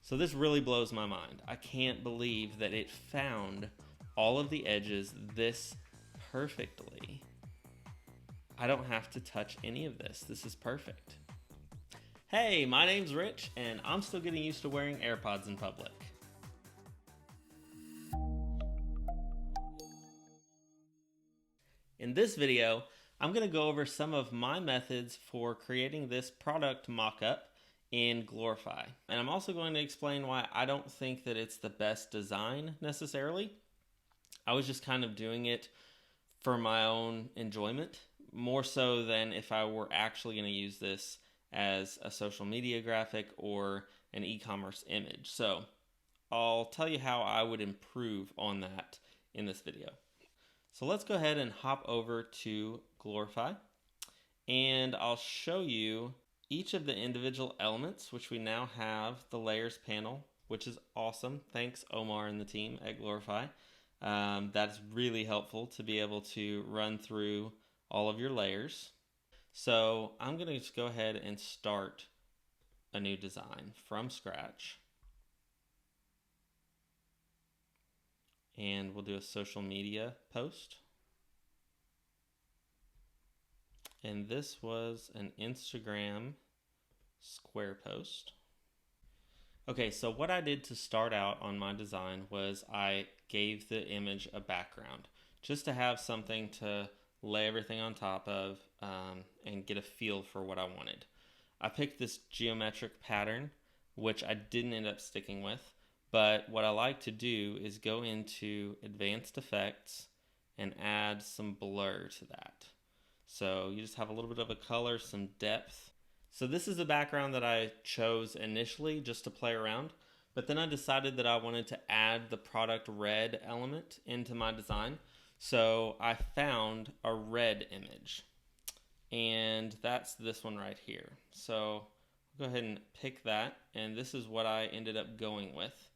So this really blows my mind. I can't believe that it found all of the edges this perfectly. I don't have to touch any of this. This is perfect. Hey, my name's Rich, and I'm still getting used to wearing AirPods in public. In this video, I'm going to go over some of my methods for creating this product mockup in Glorify. And I'm also going to explain why I don't think that it's the best design necessarily. I was just kind of doing it for my own enjoyment, more so than if I were actually going to use this as a social media graphic or an e-commerce image. So I'll tell you how I would improve on that in this video. So let's go ahead and hop over to Glorify, and I'll show you each of the individual elements, which we now have the layers panel, which is awesome. Thanks Omar and the team at Glorify. That's really helpful to be able to run through all of your layers. So I'm going to just go ahead and start a new design from scratch. And we'll do a social media post. And this was an Instagram square post. Okay, so what I did to start out on my design was I gave the image a background, just to have something to lay everything on top of and get a feel for what I wanted. I picked this geometric pattern, which I didn't end up sticking with, but what I like to do is go into advanced effects and add some blur to that. So you just have a little bit of a color, some depth. So this is the background that I chose initially just to play around, but then I decided that I wanted to add the product red element into my design. So I found a red image, and that's this one right here. So I'll go ahead and pick that, and this is what I ended up going with.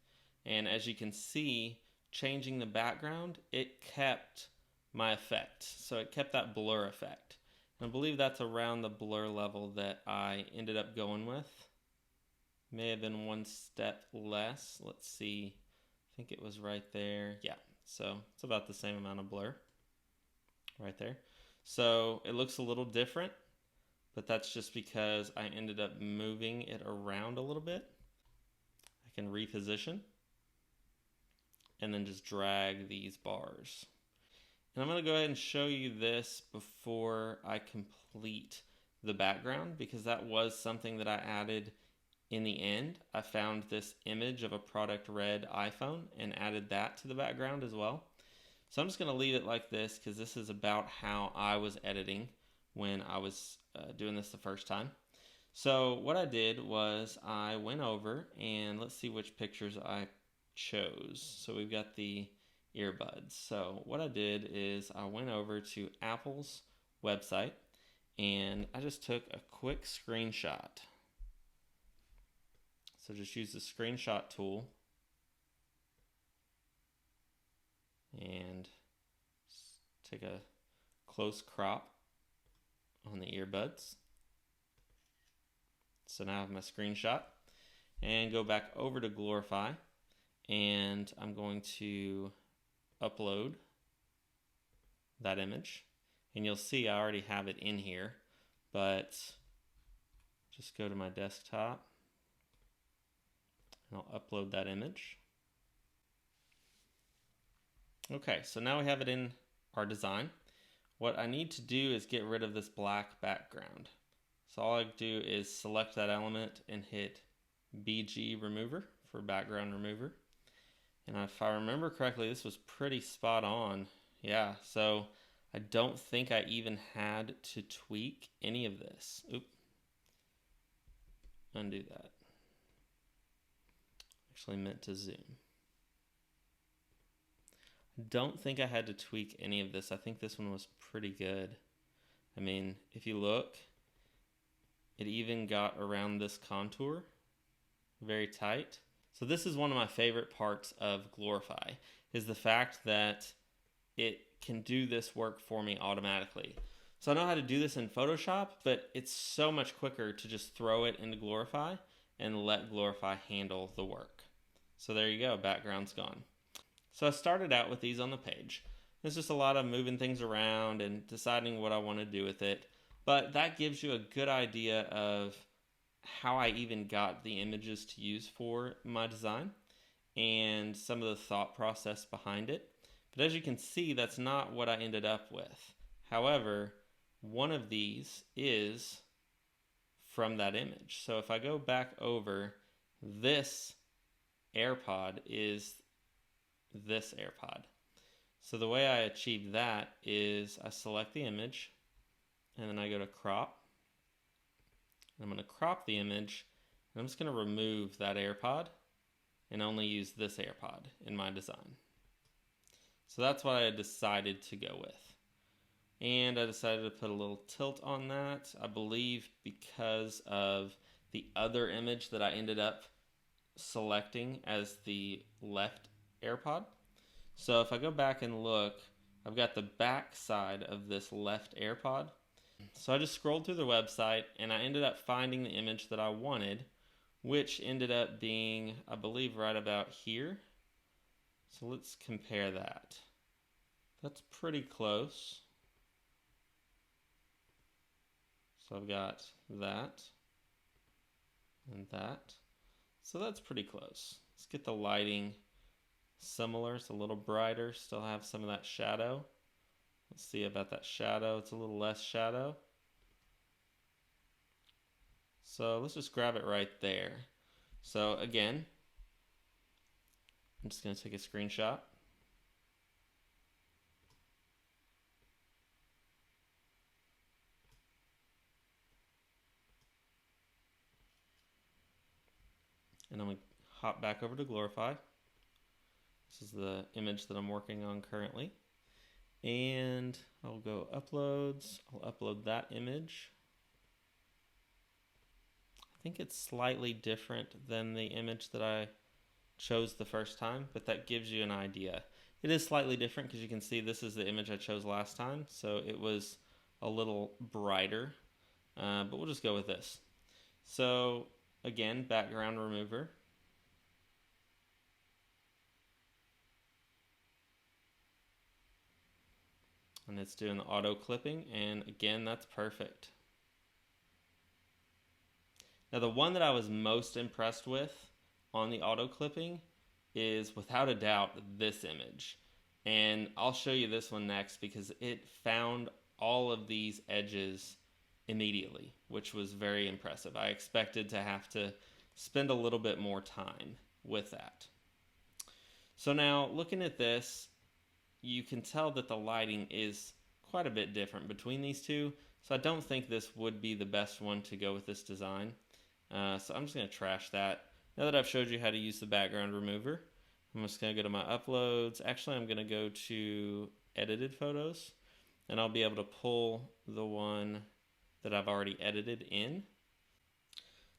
And as you can see, changing the background, it kept my effect. So it kept that blur effect. And I believe that's around the blur level that I ended up going with. May have been one step less. Let's see. I think it was right there. Yeah, so it's about the same amount of blur right there. So it looks a little different, but that's just because I ended up moving it around a little bit. I can reposition and then just drag these bars. And I'm going to go ahead and show you this before I complete the background, because that was something that I added in the end. I found this image of a product red iPhone and added that to the background as well. So I'm just going to leave it like this because this is about how I was editing when I was doing this the first time. So what I did was I went over and let's see which pictures I chose. So we've got the earbuds. So what I did is I went over to Apple's website and I just took a quick screenshot. So just use the screenshot tool and take a close crop on the earbuds. So now I have my screenshot, and go back over to Glorify, and I'm going to upload that image, and you'll see I already have it in here, but just go to my desktop and I'll upload that image. Okay, so now we have it in our design. What I need to do is get rid of this black background. So all I do is select that element and hit BG remover for background remover. And if I remember correctly, this was pretty spot on. Yeah, so I don't think I even had to tweak any of this. Oop. Undo that. Actually meant to zoom. I don't think I had to tweak any of this. I think this one was pretty good. I mean, if you look, it even got around this contour very tight. So this is one of my favorite parts of Glorify, is the fact that it can do this work for me automatically. So I know how to do this in Photoshop, but it's so much quicker to just throw it into Glorify and let Glorify handle the work. So there you go, background's gone. So I started out with these on the page. It's just a lot of moving things around and deciding what I want to do with it. But that gives you a good idea of how I even got the images to use for my design and some of the thought process behind it. But as you can see, that's not what I ended up with. However, one of these is from that image. So if I go back over, this AirPod is this AirPod. So the way I achieve that is I select the image and then I go to crop. I'm going to crop the image and I'm just going to remove that AirPod and only use this AirPod in my design. So that's what I decided to go with. And I decided to put a little tilt on that, I believe because of the other image that I ended up selecting as the left AirPod. So if I go back and look, I've got the back side of this left AirPod. So I just scrolled through the website and I ended up finding the image that I wanted, which ended up being, I believe, right about here. So let's compare that. That's pretty close. So I've got that and that. So that's pretty close. Let's get the lighting similar. It's a little brighter, still have some of that shadow. Let's see about that shadow. It's a little less shadow. So let's just grab it right there. So again, I'm just going to take a screenshot. And I'm going to hop back over to Glorify. This is the image that I'm working on currently. And I'll go uploads. I'll upload that image. I think it's slightly different than the image that I chose the first time, but that gives you an idea. It is slightly different because you can see this is the image I chose last time, so it was a little brighter, but we'll just go with this. So again, background remover. And it's doing the auto clipping, and again, that's perfect. Now the one that I was most impressed with on the auto clipping is without a doubt this image. And I'll show you this one next because it found all of these edges immediately, which was very impressive. I expected to have to spend a little bit more time with that. So now looking at this, you can tell that the lighting is quite a bit different between these two. So I don't think this would be the best one to go with this design. So I'm just going to trash that. Now that I've showed you how to use the background remover, I'm just going to go to my uploads. Actually, I'm going to go to edited photos, and I'll be able to pull the one that I've already edited in.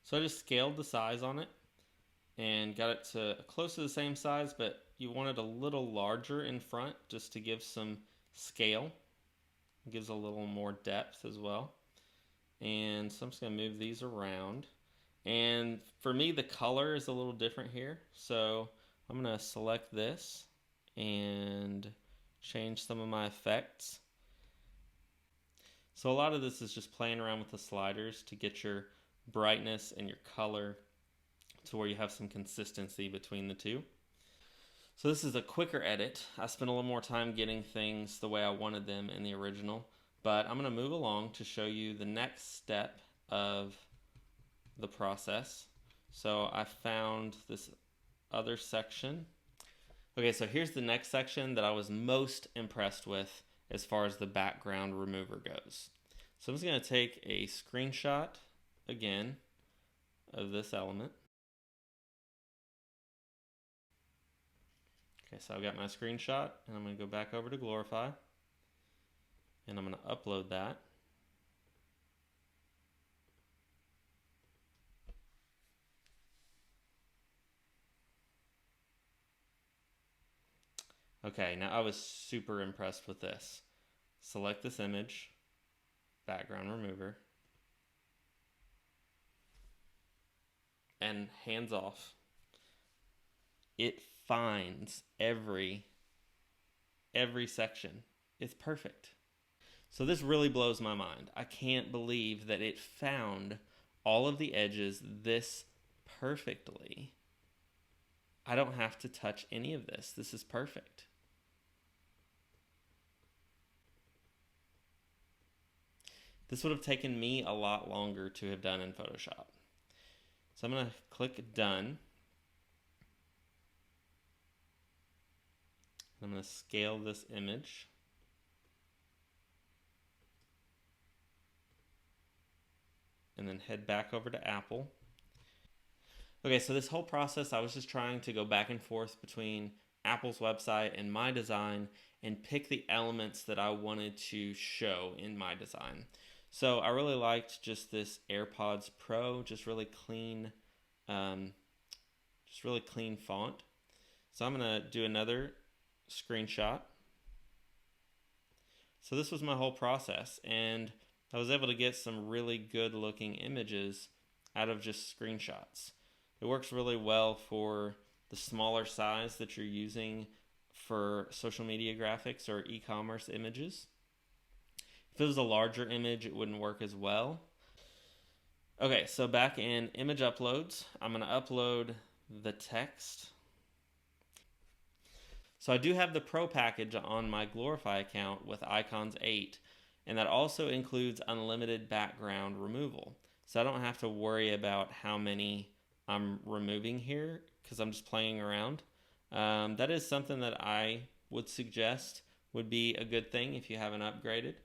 So I just scaled the size on it and got it to close to the same size, but you want it a little larger in front just to give some scale. It gives a little more depth as well. And so I'm just going to move these around. And for me, the color is a little different here. So I'm going to select this and change some of my effects. So a lot of this is just playing around with the sliders to get your brightness and your color to where you have some consistency between the two. So this is a quicker edit. I spent a little more time getting things the way I wanted them in the original, but I'm going to move along to show you the next step of the process. So I found this other section. Okay, so here's the next section that I was most impressed with as far as the background remover goes. So I'm just going to take a screenshot again of this element. Okay, so I've got my screenshot, and I'm going to go back over to Glorify, and I'm going to upload that. Okay, now I was super impressed with this. Select this image, background remover, and hands off, it finds every section. It's perfect. So this really blows my mind. I can't believe that it found all of the edges this perfectly. I don't have to touch any of this. This is perfect. This would have taken me a lot longer to have done in Photoshop. So I'm going to click Done. I'm going to scale this image. And then head back over to Apple. Okay, so this whole process, I was just trying to go back and forth between Apple's website and my design and pick the elements that I wanted to show in my design. So I really liked just this AirPods Pro, just really clean font. So I'm gonna do another screenshot. So this was my whole process, and I was able to get some really good looking images out of just screenshots. It works really well for the smaller size that you're using for social media graphics or e-commerce images. If it was a larger image, it wouldn't work as well. Okay, so back in image uploads, I'm going to upload the text. So I do have the Pro package on my Glorify account with Icons 8, and that also includes unlimited background removal. So I don't have to worry about how many I'm removing here because I'm just playing around. That is something that I would suggest would be a good thing if you haven't upgraded.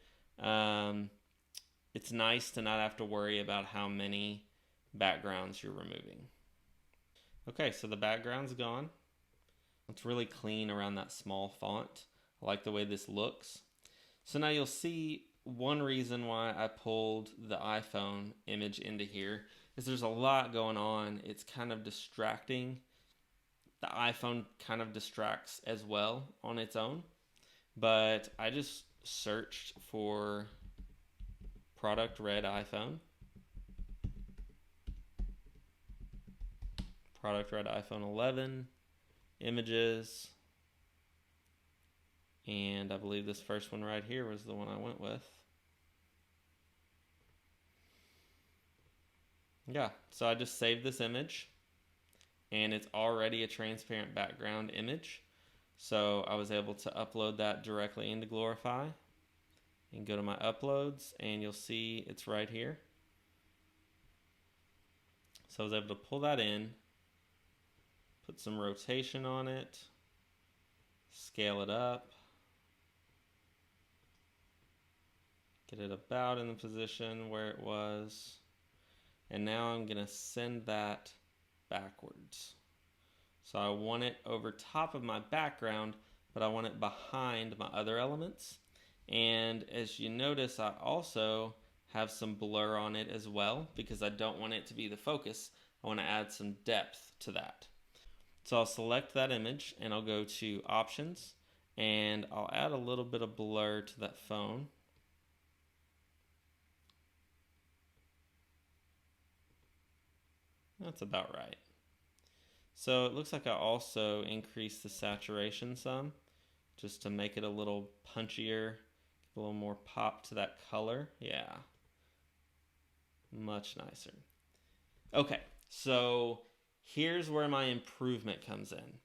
It's nice to not have to worry about how many backgrounds you're removing. Okay, so the background's gone. It's really clean around that small font. I like the way this looks. So now you'll see one reason why I pulled the iPhone image into here is there's a lot going on. It's kind of distracting. The iPhone kind of distracts as well on its own. But I just searched for product red iPhone. Product red iPhone 11. Images. And I believe this first one right here was the one I went with. Yeah, so I just saved this image and it's already a transparent background image. So I was able to upload that directly into Glorify and go to my uploads and you'll see it's right here. So I was able to pull that in, put some rotation on it, scale it up, get it about in the position where it was. And now I'm going to send that backwards. So I want it over top of my background, but I want it behind my other elements. And as you notice, I also have some blur on it as well because I don't want it to be the focus. I want to add some depth to that. So I'll select that image and I'll go to Options and I'll add a little bit of blur to that phone. That's about right. So it looks like I also increased the saturation some just to make it a little punchier, a little more pop to that color. Yeah, much nicer. Okay, so here's where my improvement comes in.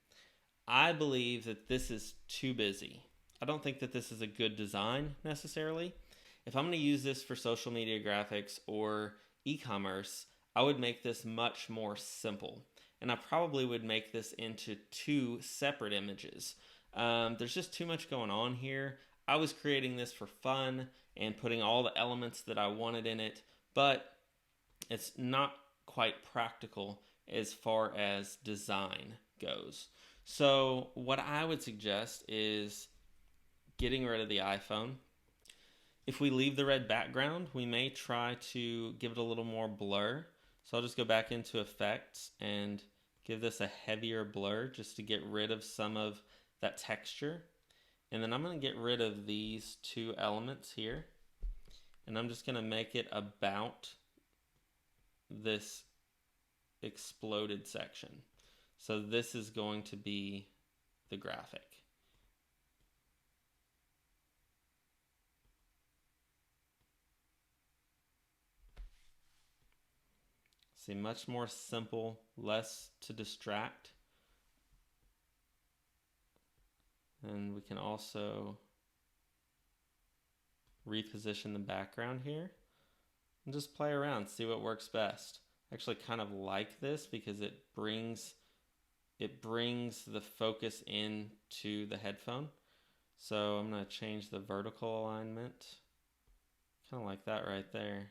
I believe that this is too busy. I don't think that this is a good design necessarily. If I'm going to use this for social media graphics or e-commerce, I would make this much more simple. And I probably would make this into 2 separate images. There's just too much going on here. I was creating this for fun and putting all the elements that I wanted in it, but it's not quite practical as far as design goes. So what I would suggest is getting rid of the iPhone. If we leave the red background, we may try to give it a little more blur. So I'll just go back into effects and give this a heavier blur just to get rid of some of that texture. And then I'm going to get rid of these 2 elements here. And I'm just going to make it about this exploded section. So this is going to be the graphic. See, much more simple, less to distract. And we can also reposition the background here and just play around, see what works best. I actually kind of like this because it brings the focus into the headphone. So I'm going to change the vertical alignment. Kind of like that right there.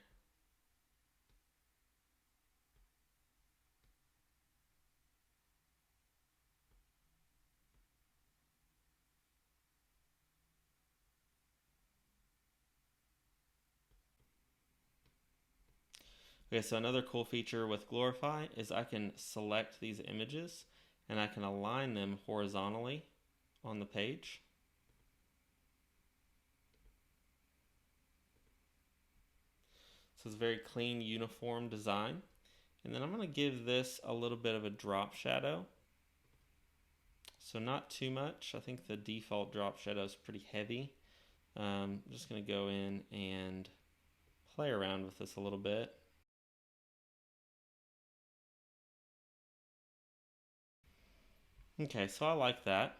Okay, so another cool feature with Glorify is I can select these images and I can align them horizontally on the page. So it's a very clean, uniform design. And then I'm going to give this a little bit of a drop shadow. So not too much. I think the default drop shadow is pretty heavy. I'm just going to go in and play around with this a little bit. Okay, so I like that.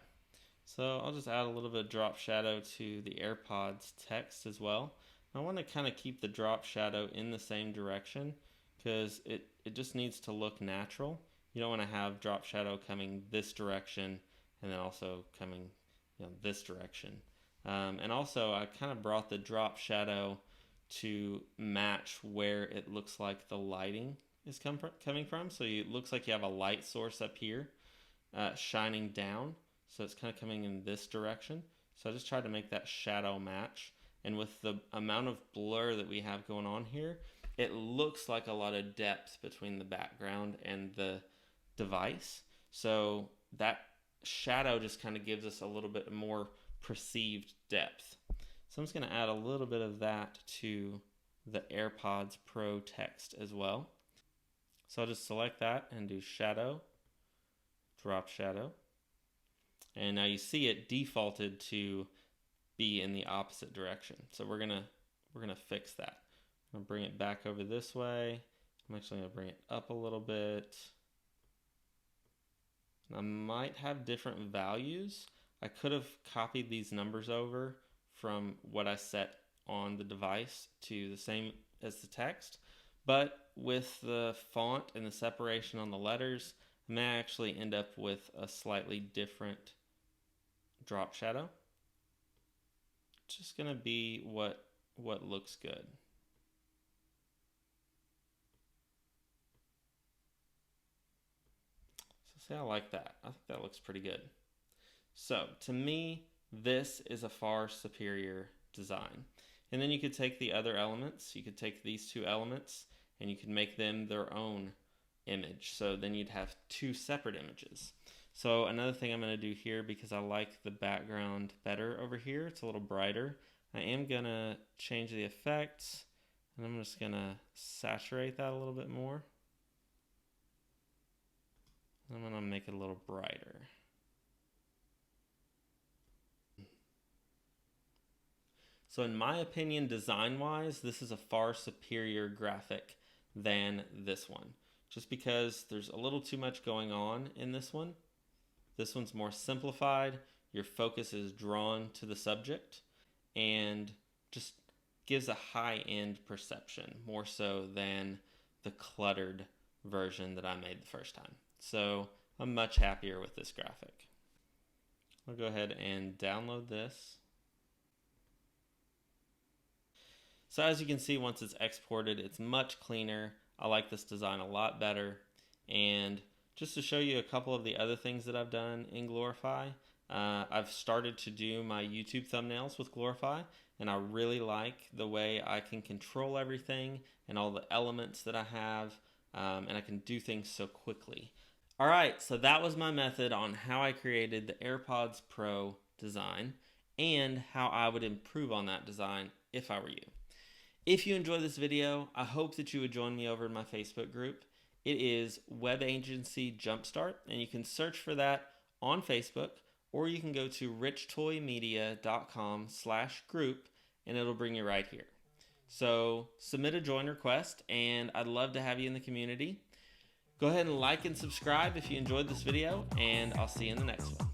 So I'll just add a little bit of drop shadow to the AirPods text as well. I want to kind of keep the drop shadow in the same direction because it just needs to look natural. You don't want to have drop shadow coming this direction and then also coming this direction. And also I kind of brought the drop shadow to match where it looks like the lighting is coming from. So it looks like you have a light source up here shining down. So it's kind of coming in this direction. So I just tried to make that shadow match. And with the amount of blur that we have going on here, it looks like a lot of depth between the background and the device. So that shadow just kind of gives us a little bit more perceived depth. So I'm just going to add a little bit of that to the AirPods Pro text as well. So I'll just select that and do shadow, drop shadow. And now you see it defaulted to be in the opposite direction. So we're gonna fix that. I'm gonna bring it back over this way. I'm actually gonna bring it up a little bit. And I might have different values. I could have copied these numbers over from what I set on the device to the same as the text. But with the font and the separation on the letters, I may actually end up with a slightly different drop shadow. It's just gonna be what looks good. So see, I like that. I think that looks pretty good. So to me, this is a far superior design. And then you could take the other elements. You could take these two elements and you could make them their own image. So then you'd have two separate images. So another thing I'm going to do here, because I like the background better over here, it's a little brighter, I am going to change the effects, and I'm just going to saturate that a little bit more. I'm going to make it a little brighter. So in my opinion, design-wise, this is a far superior graphic than this one, just because there's a little too much going on in this one. This one's more simplified. Your focus is drawn to the subject and just gives a high-end perception, more so than the cluttered version that I made the first time. So I'm much happier with this graphic. I'll go ahead and download this. So as you can see, once it's exported, it's much cleaner. I like this design a lot better. And just to show you a couple of the other things that I've done in Glorify, I've started to do my YouTube thumbnails with Glorify, and I really like the way I can control everything and all the elements that I have, and I can do things so quickly. All right, so that was my method on how I created the AirPods Pro design and how I would improve on that design if I were you. If you enjoyed this video, I hope that you would join me over in my Facebook group. It is Web Agency Jumpstart, and you can search for that on Facebook, or you can go to richtoymedia.com/group, and it'll bring you right here. So submit a join request, and I'd love to have you in the community. Go ahead and like and subscribe if you enjoyed this video, and I'll see you in the next one.